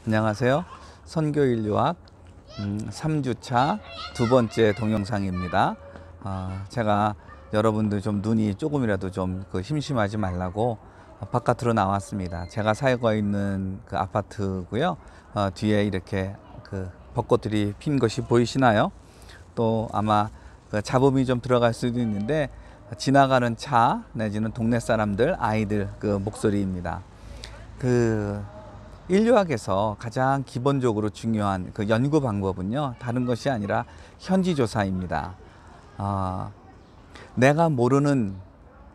안녕하세요. 선교인류학 3주차 두 번째 동영상입니다. 제가 여러분들 좀 눈이 조금이라도 좀 심심하지 말라고 바깥으로 나왔습니다. 제가 살고 있는 그 아파트고요. 뒤에 이렇게 그 벚꽃들이 핀 것이 보이시나요? 또 아마 그 잡음이 좀 들어갈 수도 있는데 지나가는 차 내지는 동네 사람들, 아이들 그 목소리입니다. 인류학에서 가장 기본적으로 중요한 그 연구 방법은요, 다른 것이 아니라 현지조사입니다. 내가 모르는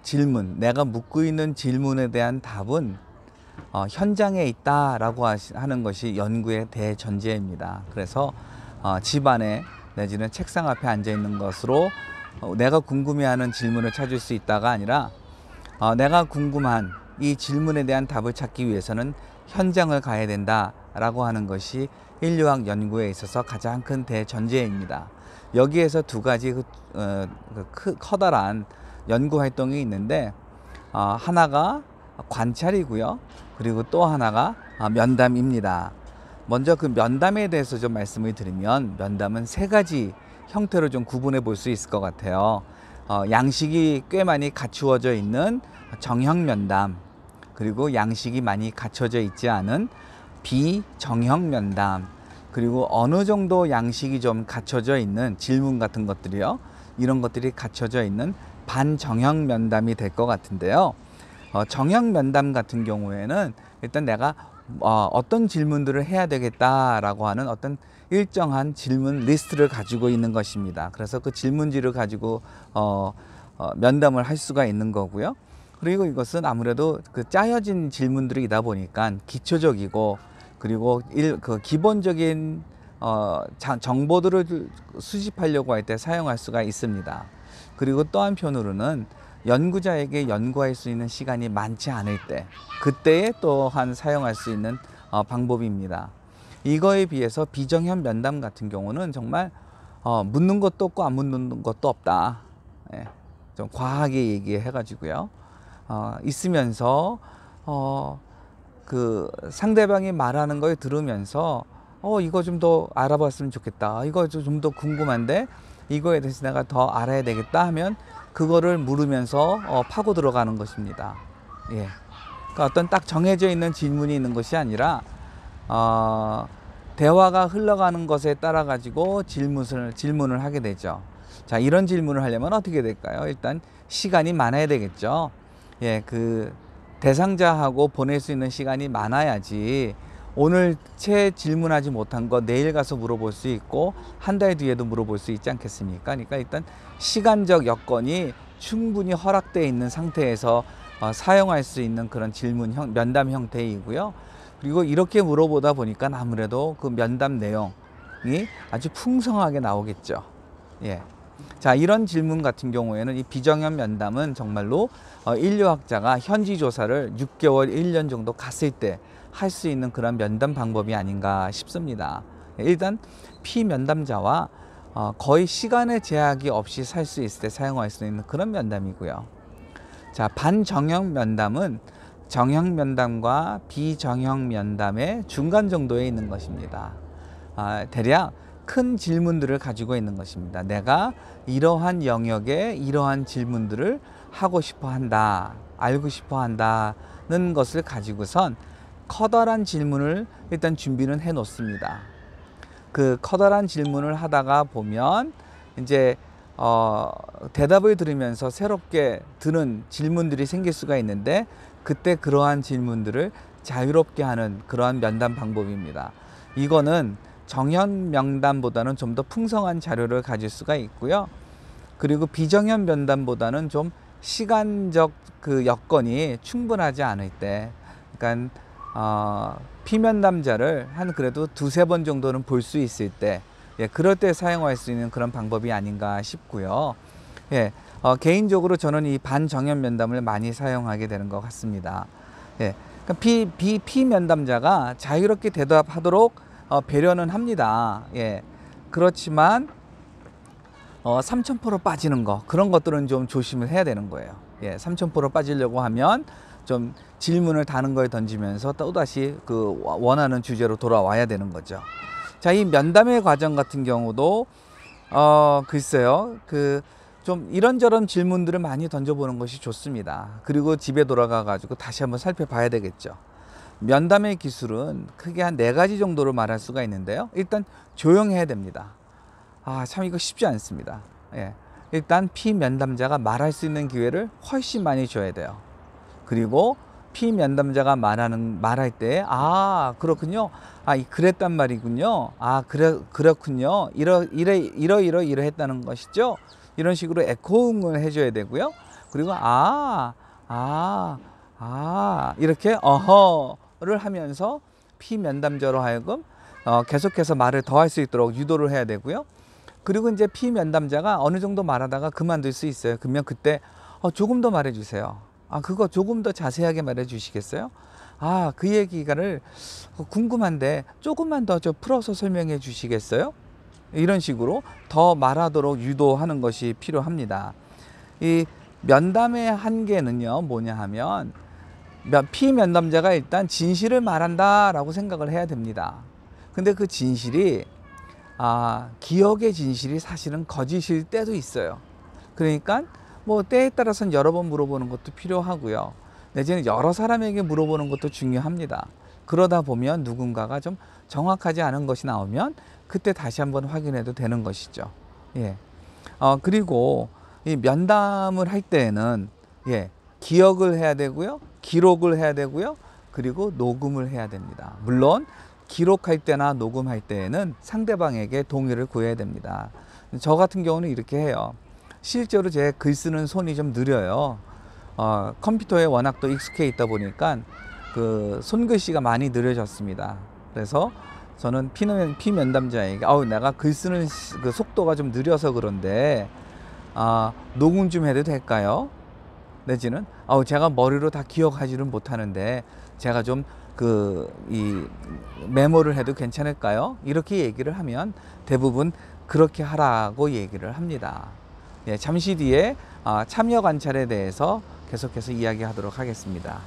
질문, 내가 묻고 있는 질문에 대한 답은 현장에 있다라고 하는 것이 연구의 대전제입니다. 그래서 집안에 내지는 책상 앞에 앉아 있는 것으로 내가 궁금해하는 질문을 찾을 수 있다가 아니라 내가 궁금한 이 질문에 대한 답을 찾기 위해서는 현장을 가야 된다라고 하는 것이 인류학 연구에 있어서 가장 큰 대전제입니다. 여기에서 두 가지 커다란 연구 활동이 있는데 하나가 관찰이고요. 그리고 또 하나가 면담입니다. 먼저 그 면담에 대해서 좀 말씀을 드리면, 면담은 세 가지 형태로 좀 구분해 볼 수 있을 것 같아요. 양식이 꽤 많이 갖추어져 있는 정형 면담, 그리고 양식이 많이 갖춰져 있지 않은 비정형 면담, 그리고 어느 정도 양식이 좀 갖춰져 있는 질문 같은 것들이요, 이런 것들이 갖춰져 있는 반정형 면담이 될 것 같은데요. 정형 면담 같은 경우에는 일단 내가 어떤 질문들을 해야 되겠다라고 하는 어떤 일정한 질문 리스트를 가지고 있는 것입니다. 그래서 그 질문지를 가지고 면담을 할 수가 있는 거고요. 그리고 이것은 아무래도 그 짜여진 질문들이다 보니까 기초적이고, 그리고 그 기본적인 정보들을 수집하려고 할 때 사용할 수가 있습니다. 그리고 또 한편으로는 연구자에게 연구할 수 있는 시간이 많지 않을 때, 그때에 또한 사용할 수 있는 방법입니다. 이거에 비해서 비정형 면담 같은 경우는 정말 묻는 것도 없고 안 묻는 것도 없다. 좀 과하게 얘기해 가지고요. 있으면서 그 상대방이 말하는 걸 들으면서 이거 좀 더 알아봤으면 좋겠다, 이거 좀 더 궁금한데 이거에 대해서 내가 더 알아야 되겠다 하면 그거를 물으면서 파고 들어가는 것입니다. 예. 그러니까 어떤 딱 정해져 있는 질문이 있는 것이 아니라 대화가 흘러가는 것에 따라 가지고 질문을 하게 되죠. 자, 이런 질문을 하려면 어떻게 될까요? 일단 시간이 많아야 되겠죠. 예, 그 대상자하고 보낼 수 있는 시간이 많아야지 오늘 채 질문하지 못한 거 내일 가서 물어볼 수 있고 한 달 뒤에도 물어볼 수 있지 않겠습니까? 그러니까 일단 시간적 여건이 충분히 허락되어 있는 상태에서 사용할 수 있는 그런 면담 형태이고요. 그리고 이렇게 물어보다 보니까 아무래도 그 면담 내용이 아주 풍성하게 나오겠죠. 예. 자, 이런 질문 같은 경우에는 이 비정형 면담은 정말로 인류학자가 현지 조사를 6개월, 1년 정도 갔을 때 할 수 있는 그런 면담 방법이 아닌가 싶습니다. 일단 피면담자와 거의 시간의 제약이 없이 살 수 있을 때 사용할 수 있는 그런 면담이고요. 자, 반정형 면담은 정형 면담과 비정형 면담의 중간 정도에 있는 것입니다. 대략 큰 질문들을 가지고 있는 것입니다. 내가 이러한 영역에 이러한 질문들을 하고 싶어 한다, 알고 싶어 한다는 것을 가지고선 커다란 질문을 일단 준비는 해 놓습니다. 그 커다란 질문을 하다가 보면 이제 대답을 들으면서 새롭게 드는 질문들이 생길 수가 있는데, 그때 그러한 질문들을 자유롭게 하는 그러한 면담 방법입니다. 이거는 정형 면담보다는 좀 더 풍성한 자료를 가질 수가 있고요. 그리고 비정형 면담보다는 좀 시간적 그 여건이 충분하지 않을 때, 그러니까 피면담자를 한 그래도 두세 번 정도는 볼 수 있을 때, 그럴 때 사용할 수 있는 그런 방법이 아닌가 싶고요. 개인적으로 저는 이 반정형 면담을 많이 사용하게 되는 것 같습니다. 그러니까 피면담자가 자유롭게 대답하도록 배려는 합니다. 그렇지만 3000% 빠지는 거, 그런 것들은 좀 조심을 해야 되는 거예요. 3000% 빠지려고 하면 좀 질문을 다른 거에 던지면서 또다시 그 원하는 주제로 돌아와야 되는 거죠. 자, 이 면담의 과정 같은 경우도 글쎄요. 좀 이런저런 질문들을 많이 던져보는 것이 좋습니다. 그리고 집에 돌아가 가지고 다시 한번 살펴봐야 되겠죠. 면담의 기술은 크게 한 4가지 정도로 말할 수가 있는데요. 일단 조용해야 됩니다. 참 이거 쉽지 않습니다. 예. 일단 피면담자가 말할 수 있는 기회를 훨씬 많이 줘야 돼요. 그리고 피면담자가 말할 때, 그렇군요. 그랬단 말이군요. 그렇군요. 이러했다는 것이죠. 이런 식으로 에코응을 해줘야 되고요. 그리고 이렇게 어허를 하면서 피면담자로 하여금 계속해서 말을 더 할 수 있도록 유도를 해야 되고요. 그리고 이제 피면담자가 어느 정도 말하다가 그만둘 수 있어요. 그러면 그때 조금 더 말해 주세요. 그거 조금 더 자세하게 말해 주시겠어요? 그 얘기를 궁금한데 조금만 더 풀어서 설명해 주시겠어요? 이런 식으로 더 말하도록 유도하는 것이 필요합니다. 이 면담의 한계는요, 뭐냐 하면 피면담자가 일단 진실을 말한다라고 생각을 해야 됩니다. 근데 그 진실이 기억의 진실이 사실은 거짓일 때도 있어요. 그러니까 뭐 때에 따라서는 여러 번 물어보는 것도 필요하고요. 내지는 여러 사람에게 물어보는 것도 중요합니다. 그러다 보면 누군가가 좀 정확하지 않은 것이 나오면 그때 다시 한번 확인해도 되는 것이죠. 예. 그리고 이 면담을 할 때에는 기억을 해야 되고요. 기록을 해야 되고요. 그리고 녹음을 해야 됩니다. 물론 기록할 때나 녹음할 때에는 상대방에게 동의를 구해야 됩니다. 저 같은 경우는 이렇게 해요. 실제로 제 글 쓰는 손이 좀 느려요. 컴퓨터에 워낙 또 익숙해 있다 보니까 그 손글씨가 많이 느려졌습니다. 그래서 저는 피면담자에게 내가 글 쓰는 그 속도가 좀 느려서 그런데 녹음 좀 해도 될까요? 내지는 제가 머리로 다 기억하지는 못하는데 제가 좀 이 메모를 해도 괜찮을까요? 이렇게 얘기를 하면 대부분 그렇게 하라고 얘기를 합니다. 잠시 뒤에 참여 관찰에 대해서 계속해서 이야기하도록 하겠습니다.